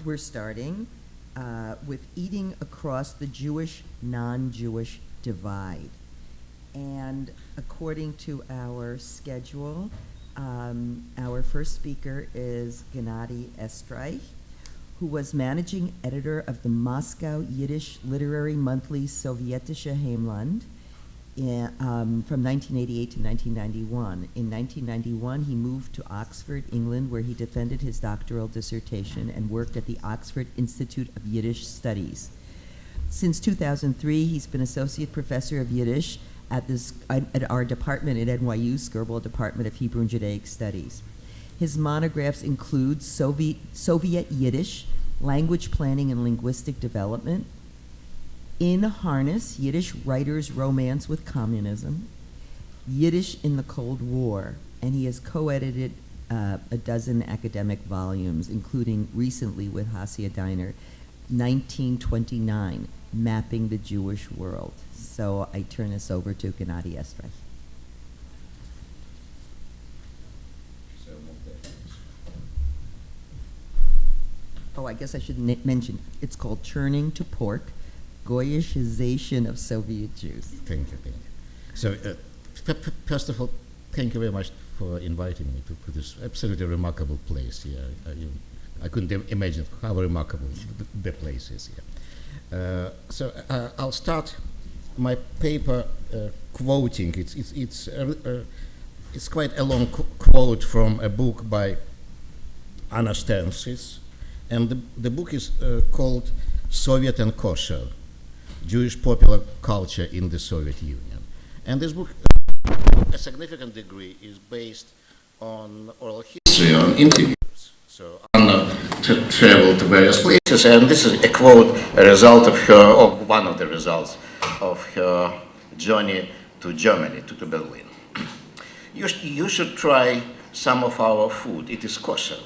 we're starting with eating across the Jewish, non-Jewish divide. And according to our schedule, our first speaker is Gennady Estraikh, who was managing editor of the Moscow Yiddish Literary Monthly Sovjetische Heimland from 1988 to 1991. In 1991, he moved to Oxford, England, where he defended his doctoral dissertation and worked at the Oxford Institute of Yiddish Studies. Since 2003, he's been associate professor of Yiddish at our department at NYU, Skirball Department of Hebrew and Judaic Studies. His monographs include Soviet Yiddish, Language Planning and Linguistic Development, In Harness, Yiddish Writers' Romance with Communism, Yiddish in the Cold War, and he has co-edited a dozen academic volumes, including recently with Hasia Diner, 1929, Mapping the Jewish World. So I turn this over to Gennady Estraikh. Oh, I guess I should mention, it's called Churning to Pork, Goyishization of Soviet Jews. Thank you. So, first of all, thank you very much for inviting me to this absolutely remarkable place here. I couldn't imagine how remarkable the place is here. So I'll start my paper quoting. It's quite a long quote from a book by Anna Sternsis, and the book is called Soviet and Kosher, Jewish Popular Culture in the Soviet Union. And this book, a significant degree, is based on oral history, on interviews. So Anna traveled to various places, and this is a quote, a result of her, or one of the results of her journey to Germany, to Berlin. You should try some of our food. It is kosher,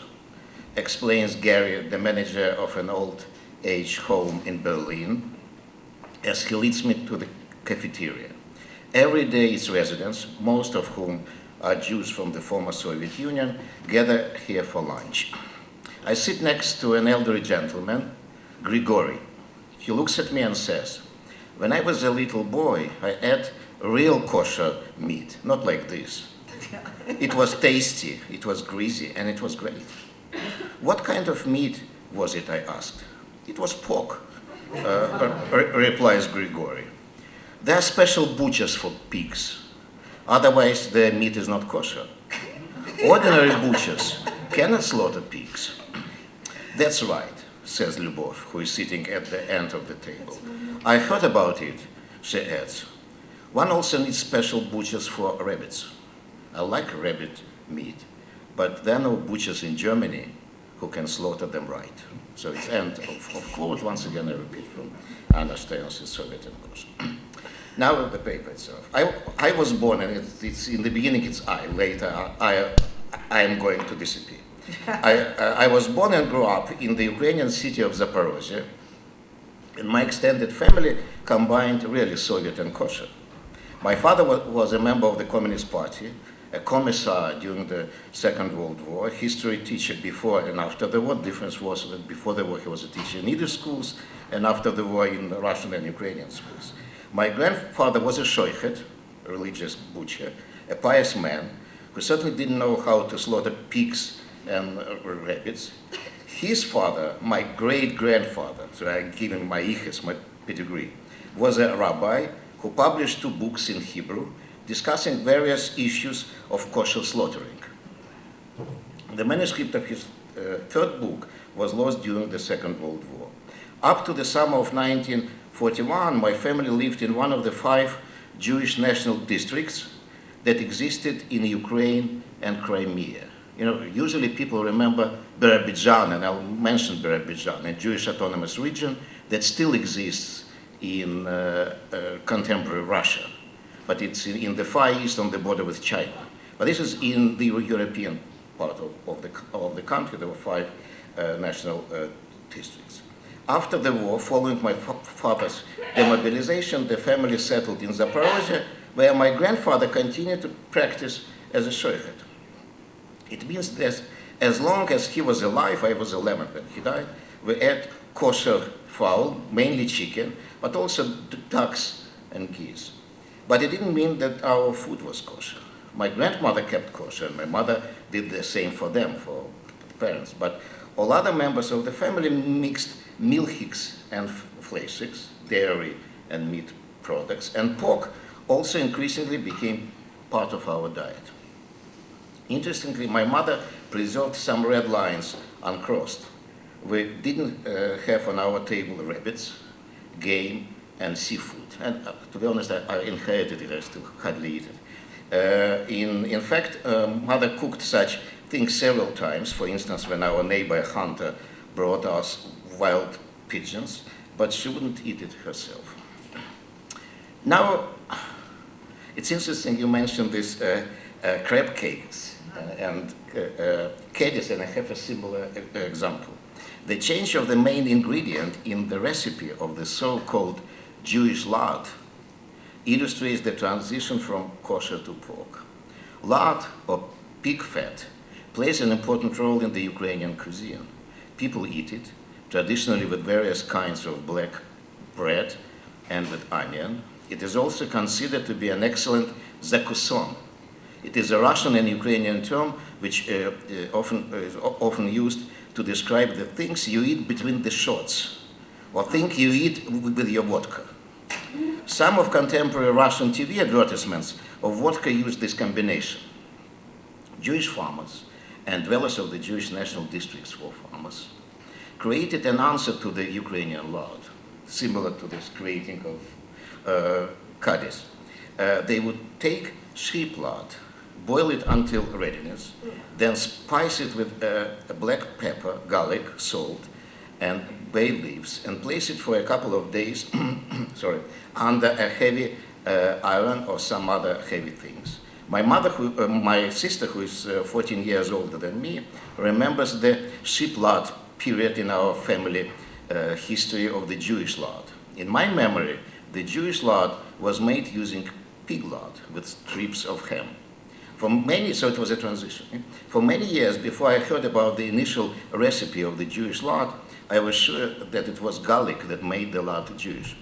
explains Gary, the manager of an old-age home in Berlin, as he leads me to the cafeteria. Every day its residents, most of whom are Jews from the former Soviet Union, gather here for lunch. I sit next to an elderly gentleman, Grigory. He looks at me and says, "When I was a little boy, I ate real kosher meat, not like this. It was tasty, it was greasy, and it was great." "What kind of meat was it?" I asked. "It was pork," replies Grigory. "There are special butchers for pigs. Otherwise, the meat is not kosher. Ordinary butchers cannot slaughter pigs." "That's right," says Lyubov, who is sitting at the end of the table. "I heard about it," she adds. "One also needs special butchers for rabbits. I like rabbit meat, but there are no butchers in Germany who can slaughter them right." So it's end of quote. Once again, I repeat from Anna Sternsis, Soviet and Kosher. Now the paper itself. I was born, and it's in the beginning it's I. Later I am going to disappear. I was born and grew up in the Ukrainian city of Zaporozhye, and my extended family combined really Soviet and Kosher. My father was a member of the Communist Party, a commissar during the Second World War, a history teacher before and after the war. Difference was that before the war he was a teacher in Yiddish schools, and after the war in Russian and Ukrainian schools. My grandfather was a shoichet, a religious butcher, a pious man, who certainly didn't know how to slaughter pigs and rabbits. His father, my great-grandfather, so I'm giving my iches, my pedigree, was a rabbi who published 2 books in Hebrew discussing various issues of kosher slaughtering. The manuscript of his third book was lost during the Second World War. Up to the summer of 1941, my family lived in one of the 5 Jewish national districts that existed in Ukraine and Crimea. You know, usually people remember Birobidzhan, and I'll mention Birobidzhan, a Jewish autonomous region that still exists in contemporary Russia. But it's in the Far East on the border with China. But this is in the European part of the country. There were 5 national districts. After the war, following my father's demobilization, the family settled in Zaporozhye, where my grandfather continued to practice as a shoichet. It means that as long as he was alive, I was 11 when he died, We ate kosher fowl, mainly chicken, but also ducks and geese. But it didn't mean that our food was kosher. My grandmother kept kosher, and my mother did the same for them, for parents. But all other members of the family mixed milchiks and fleischiks, dairy and meat products, and pork also increasingly became part of our diet. Interestingly, my mother preserved some red lines uncrossed. We didn't have on our table rabbits, game, and seafood. And to be honest, I inherited it. I still hardly eat it. In fact, mother cooked such things several times. For instance, when our neighbor hunter brought us wild pigeons, but she wouldn't eat it herself. Now, it's interesting you mentioned these crab cakes and caddies, and I have a similar example. The change of the main ingredient in the recipe of the so-called Jewish lard illustrates the transition from kosher to pork. Lard, or pig fat, plays an important role in the Ukrainian cuisine. People eat it, traditionally with various kinds of black bread and with onion. It is also considered to be an excellent zakuson. It is a Russian and Ukrainian term which is often used to describe the things you eat between the shots, or things you eat with your vodka. Some of contemporary Russian TV advertisements of vodka use this combination. Jewish farmers and dwellers of the Jewish national districts for farmers created an answer to the Ukrainian lard, similar to this creating of kaddies. They would take sheep lard, boil it until readiness, then spice it with black pepper, garlic, salt, and bay leaves, and place it for a couple of days under a heavy iron or some other heavy things. My sister, who is 14 years older than me, remembers the sheep lard period in our family history of the Jewish lard. In my memory, the Jewish lard was made using pig lard with strips of ham. So it was a transition. For many years before I heard about the initial recipe of the Jewish lard, I was sure that it was garlic that made the lard Jewish.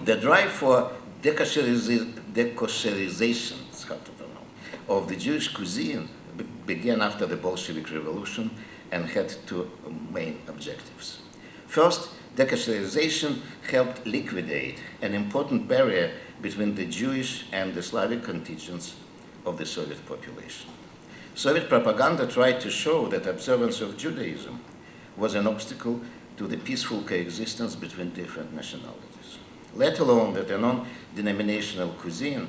The drive for dekosherization of the Jewish cuisine began after the Bolshevik Revolution and had two main objectives. First, dekosherization helped liquidate an important barrier between the Jewish and the Slavic contingents of the Soviet population. Soviet propaganda tried to show that observance of Judaism was an obstacle to the peaceful coexistence between different nationalities, let alone that a non-denominational cuisine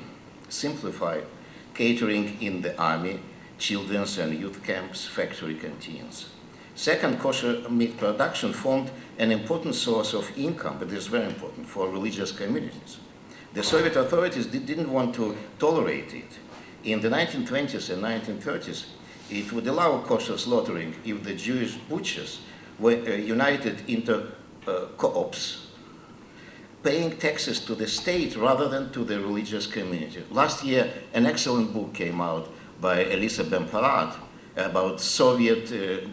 simplified catering in the army, children's and youth camps, factory canteens. Second, kosher meat production formed an important source of income, but this is very important, for religious communities. The Soviet authorities didn't want to tolerate it. In the 1920s and 1930s, it would allow kosher slaughtering if the Jewish butchers were united into co-ops, paying taxes to the state rather than to the religious community. Last year, an excellent book came out by Elisa Ben-Parad about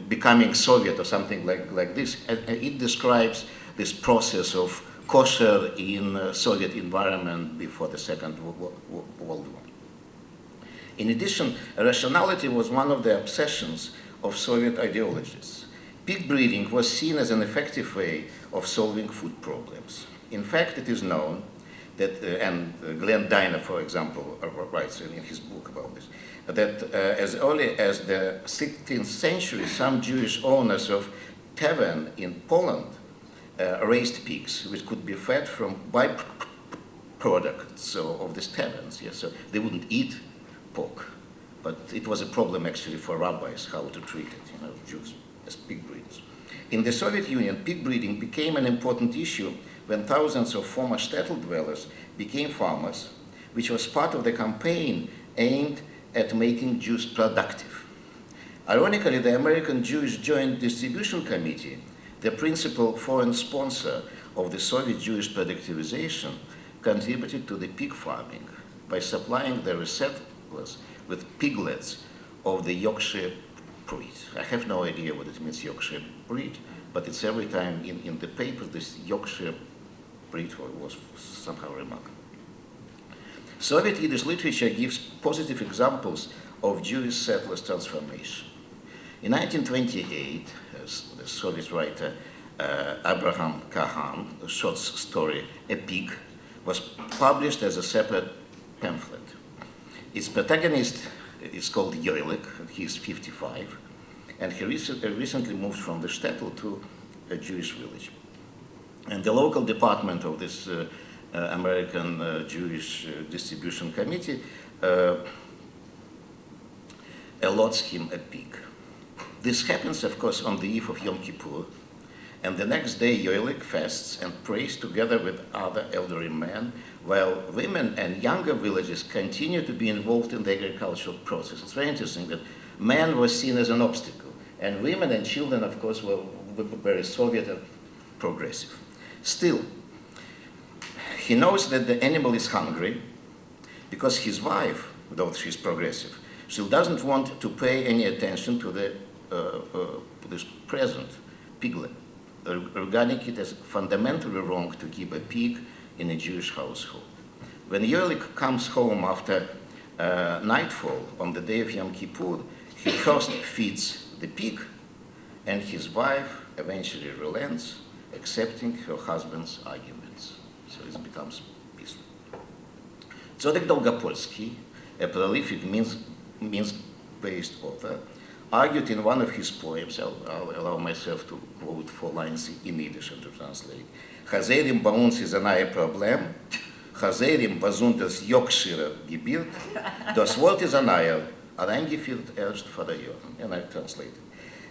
becoming Soviet or something like this. And it describes this process of kosher in Soviet environment before the Second World War. In addition, rationality was one of the obsessions of Soviet ideologists. Pig breeding was seen as an effective way of solving food problems. In fact, it is known that, and Glenn Diner, for example, writes in his book about this, that as early as the 16th century, some Jewish owners of tavern in Poland raised pigs, which could be fed from byproducts of these taverns. Yes, so they wouldn't eat pork, but it was a problem actually for rabbis how to treat it, Jews as pig breeders. In the Soviet Union, pig breeding became an important issue when thousands of former shtetl dwellers became farmers, which was part of the campaign aimed at making Jews productive. Ironically, the American Jewish Joint Distribution Committee, the principal foreign sponsor of the Soviet Jewish productivization, contributed to the pig farming by supplying the settlers with piglets of the Yorkshire breed. I have no idea what it means, Yorkshire breed, but it's every time in the paper this Yorkshire breed was somehow remarkable. Soviet Yiddish literature gives positive examples of Jewish settlers' transformation. In 1928, the Soviet writer Abraham Kahan, the short story A Pig, was published as a separate pamphlet. Its protagonist is called Yoilik, he is 55, and he recently moved from the shtetl to a Jewish village. And the local department of this American Jewish Distribution Committee allots him a pig. This happens, of course, on the eve of Yom Kippur, and the next day Yoilik fasts and prays together with other elderly men, while women and younger villagers continue to be involved in the agricultural process. It's very interesting that men were seen as an obstacle, and women and children, of course, were very Soviet and progressive. Still, he knows that the animal is hungry because his wife, though she's progressive, still doesn't want to pay any attention to this present piglet, regarding it as fundamentally wrong to keep a pig in a Jewish household. When Yolik comes home after nightfall on the day of Yom Kippur, he first feeds the pig, and his wife eventually relents, accepting her husband's arguments. So it becomes peaceful. Tzodek Dolgopolsky, a prolific Minsk-based author, argued in one of his poems, I'll allow myself to quote 4 lines in Yiddish and to translate. Chazerim bei uns ist ein Problem, Chazerim besonders Yorkshire Gebiet, das Wort ist ein eingeführt erst vor der Jahren. And I translated.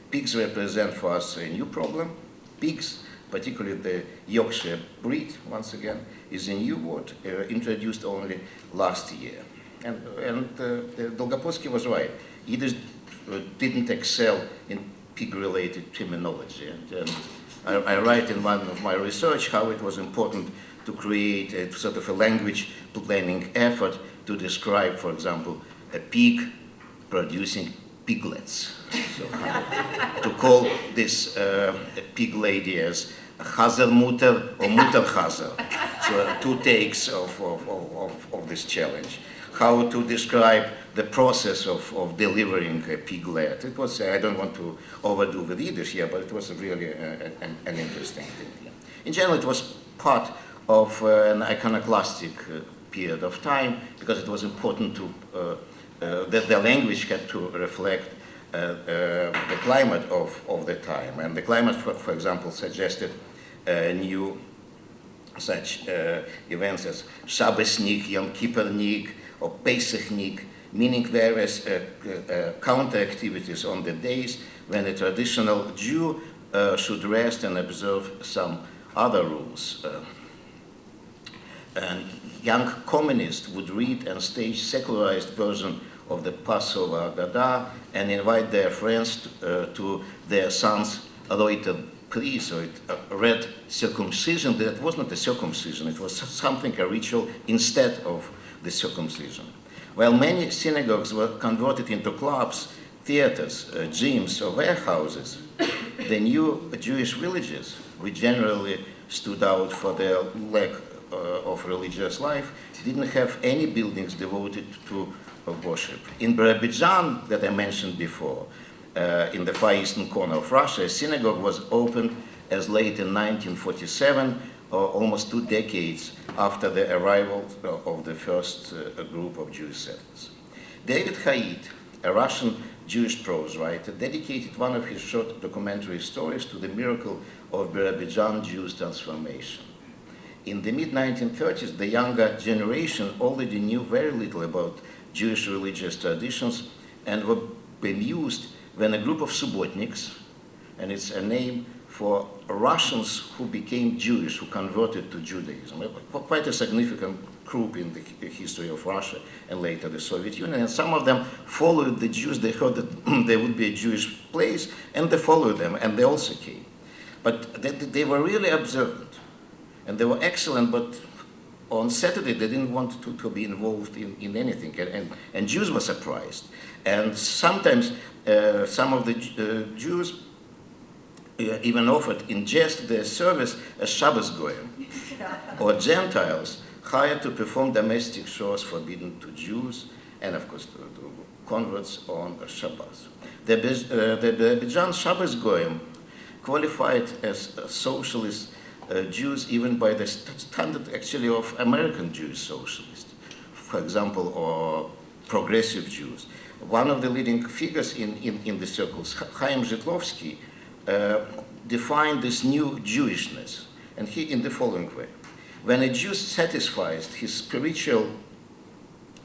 Pigs represent for us a new problem. Pigs, particularly the Yorkshire breed, once again, is a new word introduced only last year. And Dolgopolsky was right. Yiddish didn't excel in pig-related terminology. And I write in one of my research how it was important to create a sort of a language planning effort to describe, for example, a pig producing piglets. So to call this pig lady as Hazelmutter or Mutterhazel. So 2 takes of this challenge. How to describe the process of delivering a piglet. It was, I don't want to overdo with Yiddish here, but it was really an interesting thing. Yeah. In general, it was part of an iconoclastic period of time because it was important to, that the language had to reflect the climate of the time. And the climate, for example, suggested new such events as Shabbosnik, Yom Kippurnik, or Pesachnik, meaning various counter activities on the days when a traditional Jew should rest and observe some other rules. And young communists would read and stage secularized version of the Passover Haggadah and invite their friends to their sons' Reuter Pri, so it read circumcision. That was not a circumcision, it was something, a ritual instead of the circumcision. While many synagogues were converted into clubs, theaters, gyms, or warehouses, the new Jewish villages, which generally stood out for their lack of religious life, didn't have any buildings devoted to worship. In Birobidzhan, that I mentioned before, in the far eastern corner of Russia, a synagogue was opened as late in 1947, almost 2 decades after the arrival of the first group of Jewish settlers. David Haid, a Russian Jewish prose writer, dedicated one of his short documentary stories to the miracle of Birobidzhan Jews' transformation. In the mid-1930s, the younger generation already knew very little about Jewish religious traditions and were bemused when a group of subotniks, and it's a name for Russians who became Jewish, who converted to Judaism, quite a significant group in the history of Russia and later the Soviet Union. And some of them followed the Jews. They heard that there would be a Jewish place, and they followed them, and they also came. But they were really observant, and they were excellent, but on Saturday, they didn't want to be involved in anything, and Jews were surprised. And sometimes some of the Jews even offered in jest their service as Shabbos Goyim, or Gentiles hired to perform domestic chores forbidden to Jews, and of course to converts on Shabbos. The Bijan Shabbos Goyim qualified as socialist Jews even by the standard actually of American Jewish socialists, for example, or progressive Jews. One of the leading figures in the circles, Chaim Zhitlovsky, defined this new Jewishness, and he in the following way. When a Jew satisfies his spiritual,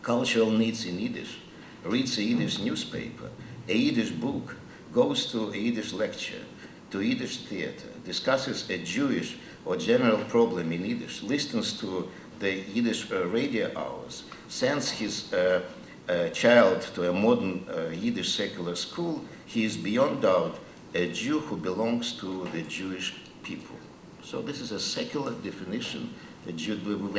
cultural needs in Yiddish, reads a Yiddish newspaper, a Yiddish book, goes to a Yiddish lecture, to Yiddish theater, discusses a Jewish or general problem in Yiddish, listens to the Yiddish radio hours, sends his child to a modern Yiddish secular school, he is beyond doubt a Jew who belongs to the Jewish people. So this is a secular definition. We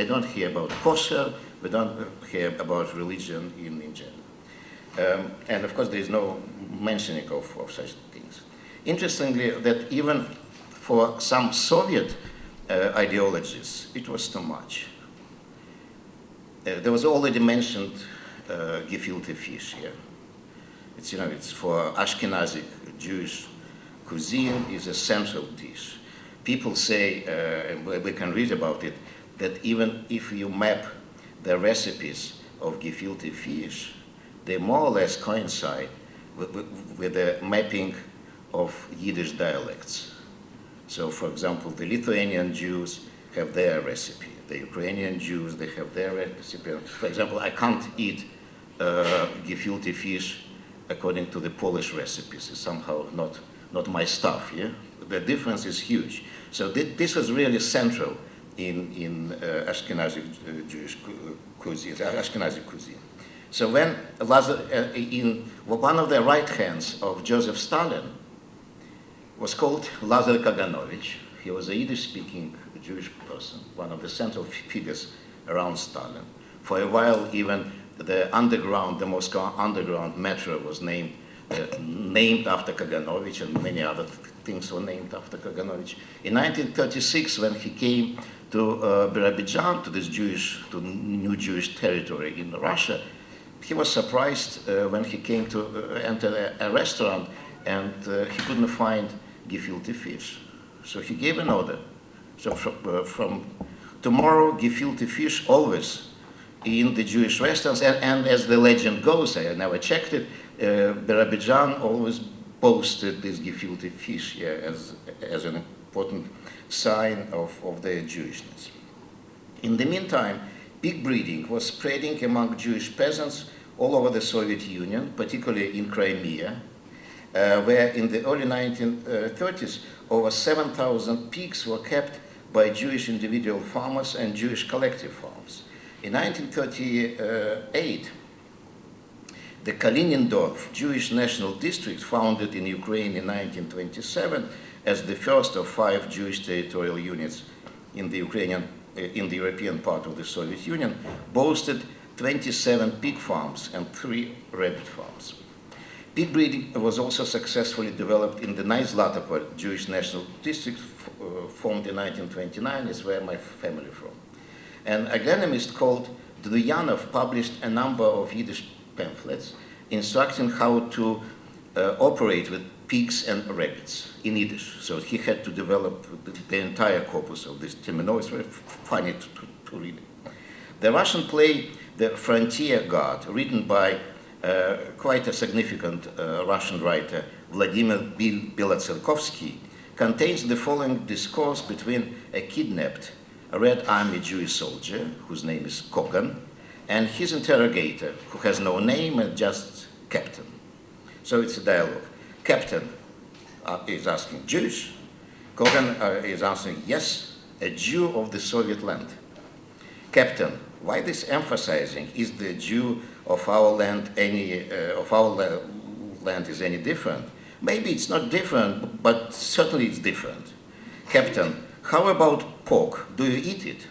don't hear about kosher, we don't hear about religion in general. And of course there is no mentioning of such things. Interestingly, that even for some Soviet ideologies, it was too much. There was already mentioned gefilte fish here. It's for Ashkenazi Jewish cuisine is a central dish. People say, and we can read about it, that even if you map the recipes of gefilte fish, they more or less coincide with the mapping of Yiddish dialects. So, for example, the Lithuanian Jews have their recipe. The Ukrainian Jews, they have their recipe. For example, I can't eat gefilte fish according to the Polish recipes. It's somehow not my stuff, yeah? The difference is huge. So this was really central in Ashkenazi Jewish cuisine, Ashkenazi cuisine. So when in one of the right hands of Joseph Stalin was called Lazar Kaganovich. He was a Yiddish-speaking Jewish person, one of the central figures around Stalin. For a while, even the Moscow underground metro was named after Kaganovich, and many other things were named after Kaganovich. In 1936, when he came to Birobidzhan, to new Jewish territory in Russia, he was surprised when he came to enter a restaurant and he couldn't find gefilte fish. So he gave an order. So from tomorrow, gefilte fish always in the Jewish restaurants. And as the legend goes, I never checked it, Birobidzhan always boasted this gefilte fish here as an important sign of their Jewishness. In the meantime, pig breeding was spreading among Jewish peasants all over the Soviet Union, particularly in Crimea, where in the early 1930s, over 7,000 pigs were kept by Jewish individual farmers and Jewish collective farms. In 1938, the Kalinindorf Jewish National District, founded in Ukraine in 1927 as the first of 5 Jewish territorial units in the European part of the Soviet Union, boasted 27 pig farms and 3 rabbit farms. Pig breeding was also successfully developed in the Nizhlatopol Jewish National District, formed in 1929, is where my family is from. An agronomist called Dluyanov published a number of Yiddish pamphlets instructing how to operate with pigs and rabbits in Yiddish. So he had to develop the entire corpus of this terminology. It's very funny to read it. The Russian play The Frontier Guard, written by quite a significant Russian writer, Vladimir Belotsarkovsky, contains the following discourse between a kidnapped Red Army Jewish soldier, whose name is Kogan, and his interrogator, who has no name and just Captain. So it's a dialogue. Captain is asking, Jewish? Kogan is answering, yes, a Jew of the Soviet land. Captain, why this emphasizing? Is the Jew of our land land is any different? Maybe it's not different, but certainly it's different. Captain, how about pork? Do you eat it?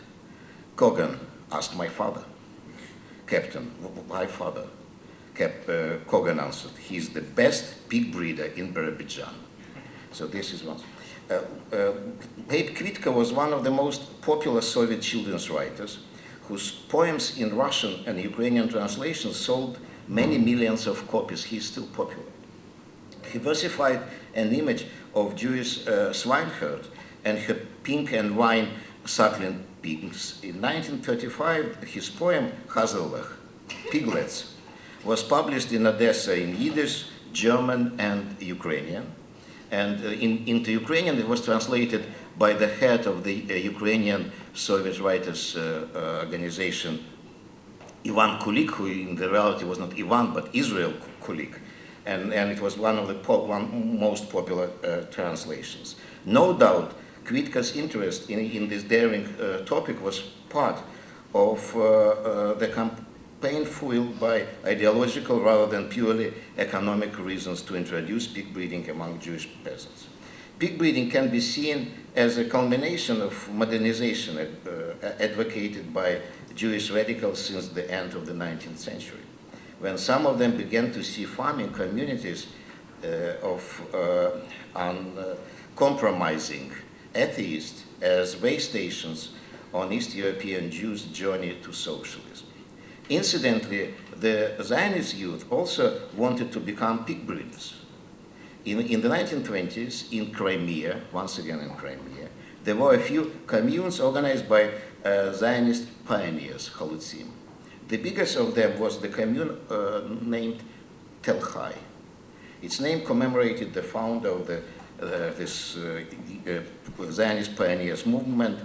Kogan, Ask my father. Captain, my father. Kogan answered, he's the best pig breeder in Birobidzhan. So this is one. Babe Kvitka was one of the most popular Soviet children's writers, whose poems in Russian and Ukrainian translations sold many millions of copies. He's still popular. He versified an image of Jewish swineherd and her pink and wine suckling pigs. In 1935, his poem Hazelach, Piglets, was published in Odessa in Yiddish, German, and Ukrainian. And into Ukrainian, it was translated by the head of the Ukrainian Soviet Writers Organization, Ivan Kulik, who in the reality was not Ivan, but Israel Kulik. And it was one of the most popular translations. No doubt, Kvitka's interest in this daring topic was part of the campaign fueled by ideological rather than purely economic reasons to introduce pig breeding among Jewish peasants. Pig breeding can be seen as a culmination of modernization advocated by Jewish radicals since the end of the 19th century, when some of them began to see farming communities of uncompromising atheists as way stations on East European Jews' journey to socialism. Incidentally, the Zionist youth also wanted to become pig breeders. In the 1920s, in Crimea, once again in Crimea, there were a few communes organized by Zionist pioneers, Chalutzim. The biggest of them was the commune named Tel Chai. Its name commemorated the founder of this Zionist pioneers movement,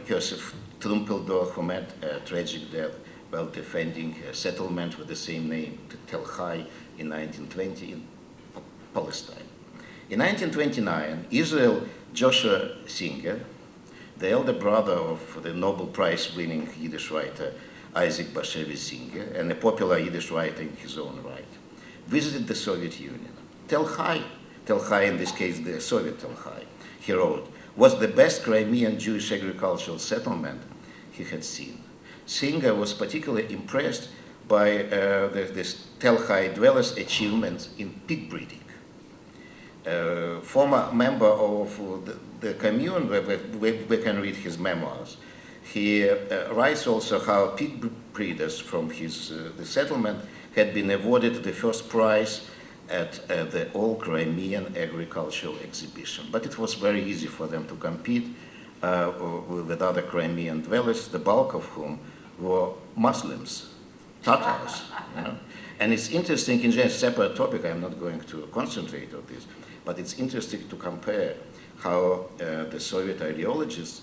Joseph Trumpeldor, who met a tragic death while defending a settlement with the same name, Tel Chai, in 1920 in Palestine. In 1929, Israel Joshua Singer, the elder brother of the Nobel Prize-winning Yiddish writer Isaac Bashevis Singer, and a popular Yiddish writer in his own right, visited the Soviet Union. Tel Chai, in this case the Soviet Tel Chai, he wrote, was the best Crimean Jewish agricultural settlement he had seen. Singer was particularly impressed by this Tel Chai dwellers' achievements in pig breeding. Former member of the commune, we can read his memoirs. He writes also how pig breeders from the settlement had been awarded the first prize at the All-Crimean Agricultural Exhibition. But it was very easy for them to compete with other Crimean dwellers, the bulk of whom were Muslims, Tatars. You know? And it's interesting, in a separate topic, I'm not going to concentrate on this, but it's interesting to compare how the Soviet ideologists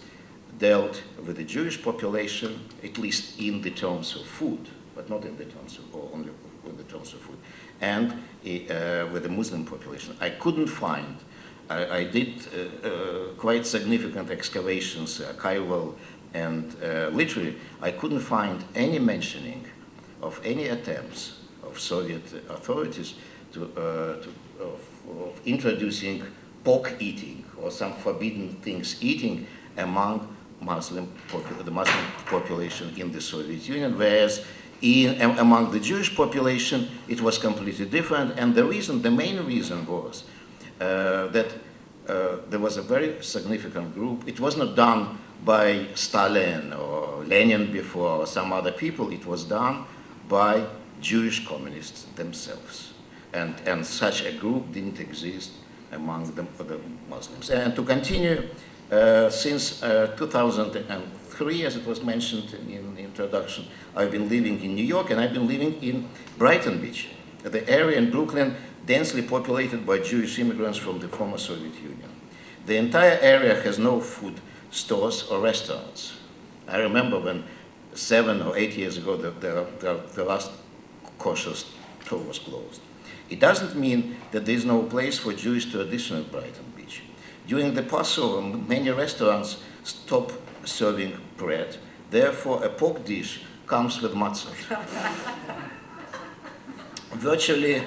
dealt with the Jewish population, at least in the terms of food, but not in the terms of, or only in the terms of food, and with the Muslim population. I couldn't find, I did quite significant excavations, archival and literary, I couldn't find any mentioning of any attempts of Soviet authorities of introducing pork eating or some forbidden things eating among the Muslim population in the Soviet Union, whereas among the Jewish population it was completely different. And the main reason was that there was a very significant group. It was not done by Stalin or Lenin before or some other people. It was done by Jewish communists themselves. And such a group didn't exist among the Muslims. And to continue, since 2003, as it was mentioned in the introduction, I've been living in New York, and I've been living in Brighton Beach, the area in Brooklyn densely populated by Jewish immigrants from the former Soviet Union. The entire area has no food stores or restaurants. I remember when 7 or 8 years ago the last kosher store was closed. It doesn't mean that there is no place for Jewish tradition at Brighton Beach. During the Passover, many restaurants stop serving bread. Therefore, a pork dish comes with matzah. Virtually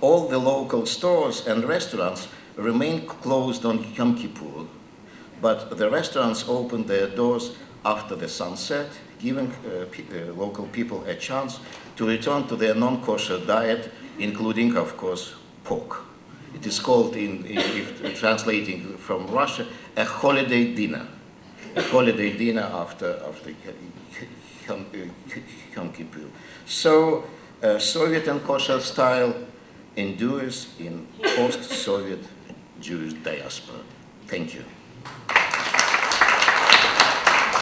all the local stores and restaurants remain closed on Yom Kippur, but the restaurants opened their doors after the sunset, giving local people a chance to return to their non-kosher diet, including, of course, pork. It is called, if translating from Russia, a holiday dinner. A holiday dinner after Yom Kippur. So, Soviet and kosher style endures in post-Soviet Jewish diaspora. Thank you.